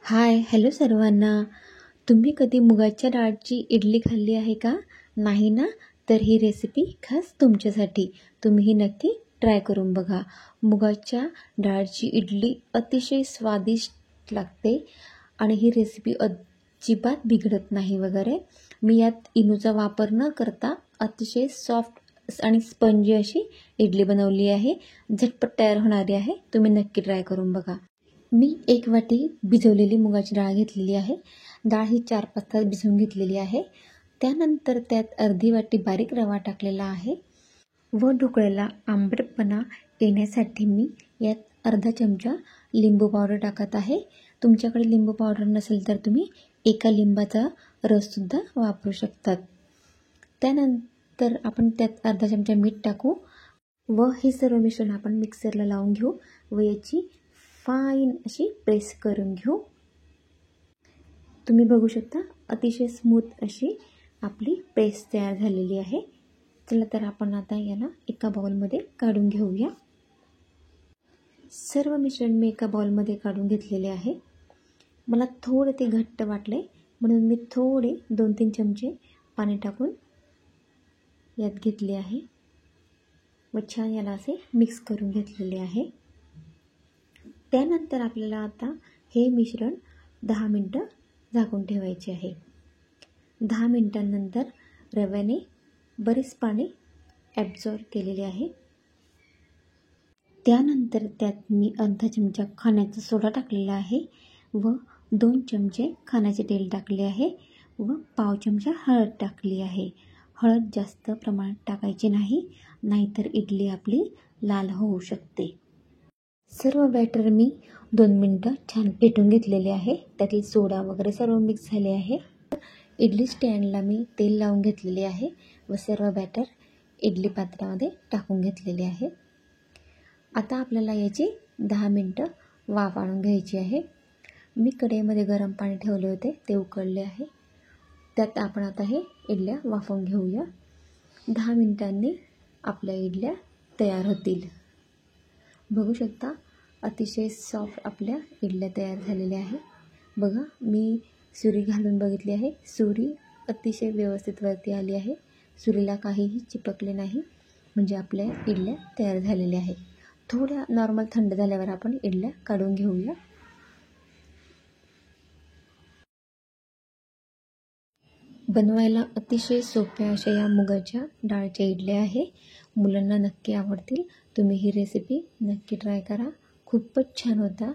हाय, hello सर्वांना. तुम्ही कधी मुगाच्या डाळची इडली खाल्ली आहे का? नाही ना? तर ही रेसिपी खास तुमच्यासाठी. तुम्ही ही नक्की ट्राय करून बघा. मुगाच्या डाळची इडली अतिशय स्वादिष्ट लागते आणि ही रेसिपी अजिबात बिघडत नाही वगैरे. मी यात इनोचा वापर न करता अतिशय सॉफ्ट आणि स्पंजी अशी इडली बनवली आहे. झटपट तयार होणारी आहे. तुम्ही नक्की ट्राय करून बघा. मी 1 वाटी भिजवलेली मुगाची डाळ घेतलेली आहे. डाळ ही 4-5 तास भिजवून घेतलेली आहे. त्यानंतर त्यात अर्धी वाटी बारीक रवा टाकलेला आहे व ढोकळ्याला आंबटपणा येण्यासाठी मी यात अर्धा चमचा लिंबू पावडर टाकत आहे. तुमच्याकडे लिंबू पावडर नसेल तर तुम्ही एका लिंबाचा रससुद्धा वापरू शकतात. त्यानंतर आपण त्यात अर्धा चमचा मीठ टाकू व हे सर्व मिश्रण आपण मिक्सरला लावून घेऊ व याची फाईन अशी प्रेस करून घेऊ. तुम्ही बघू शकता अतिशय स्मूथ अशी आपली पेस्ट तयार झालेली आहे. चला तर आपण आता याला एका बाउलमध्ये काढून घेऊया. सर्व मिश्रण मी एका बाउलमध्ये काढून घेतलेले आहे. मला थोडे ते घट्ट वाटले म्हणून मी थोडे 2-3 चमचे पाणी टाकून यात घेतले आहे व छान याला असे मिक्स करून घेतलेले आहे. त्यानंतर आपल्याला आता हे मिश्रण 10 मिनटं झाकून ठेवायचे आहे. 10 मिनटांनंतर रव्याने बरेच पाणी ॲब्झॉर्ब केलेले आहे. त्यानंतर त्यात मी अर्धा चमचा खाण्याचा सोडा टाकलेला आहे व 2 चमचे खाण्याचे तेल टाकले आहे व पाव चमचा हळद टाकली आहे. हळद जास्त प्रमाणात टाकायची नाही, नाहीतर इडली आपली लाल होऊ शकते. सर्व बॅटर मी 2 मिनटं छान फेटून घेतलेले आहे. त्यातील सोडा वगैरे सर्व मिक्स झाले आहे. इडली स्टँडला मी तेल लावून घेतलेले आहे व सर्व बॅटर इडली पात्रामध्ये टाकून घेतलेले आहे. आता आपल्याला याची 10 मिनटं वाफ आणून घ्यायची आहे. मी कढईमध्ये गरम पाणी ठेवले होते, ते उकळले आहे. त्यात आपण आता हे इडल्या वाफवून घेऊया. 10 मिनिटांनी आपल्या इडल्या तयार होतील. बघू शकता अतिशय सॉफ्ट आपल्या इडल्या तयार झालेल्या आहे. बघा मी सुरी घालून बघितली आहे. सुरी अतिशय व्यवस्थित वरती आली आहे. सुरीला काहीही चिपकले नाही, म्हणजे आपल्या इडल्या तयार झालेल्या आहेत. थोड्या नॉर्मल थंड झाल्यावर आपण इडल्या काढून घेऊया. बनवायला अतिशय सोप्या अशा या मुगाच्या डाळच्या इडल्या आहे. मुलांना नक्की आवडतील. तुम्ही ही रेसिपी नक्की ट्राय करा. खूपच छान होता.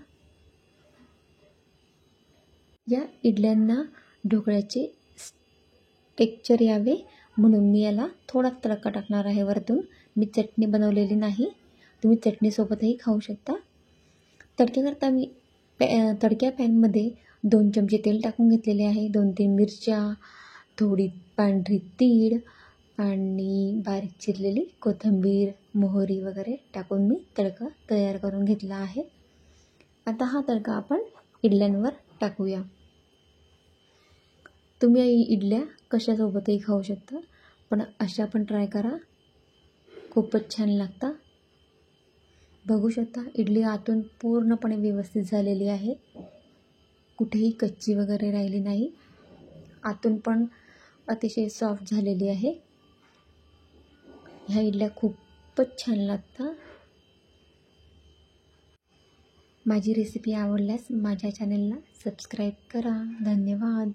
या इडल्यांना ढोकळ्याचे टेक्स्चर यावे म्हणून मी याला थोडा तडका टाकणार आहे वरतून. मी चटणी बनवलेली नाही, तुम्ही चटणीसोबतही खाऊ शकता. तडक्याकरता मी तडक्या पॅनमध्ये 2 चमचे तेल टाकून घेतलेले आहे. 2-3 मिरच्या, थोडी पांढरी तीळ आणि बारीक चिरलेली कोथिंबीर, मोहरी वगैरे टाकून मी तडका तयार करून घेतला आहे. आता हा तडका आपण इडल्यांवर टाकूया. तुम्ही इडल्या कशासोबतही खाऊ शकता, पण अशा पण ट्राय करा. खूपच छान लागतात. बघू शकता इडली आतून पूर्णपणे व्यवस्थित झालेली आहे. कुठेही कच्ची वगैरे राहिली नाही. आतून पण अतिशय सॉफ्ट झालेली आहे. ह्या इडल्या खूपच छान लागतात. माझी रेसिपी आवडल्यास माझ्या चॅनलला सबस्क्राईब करा. धन्यवाद.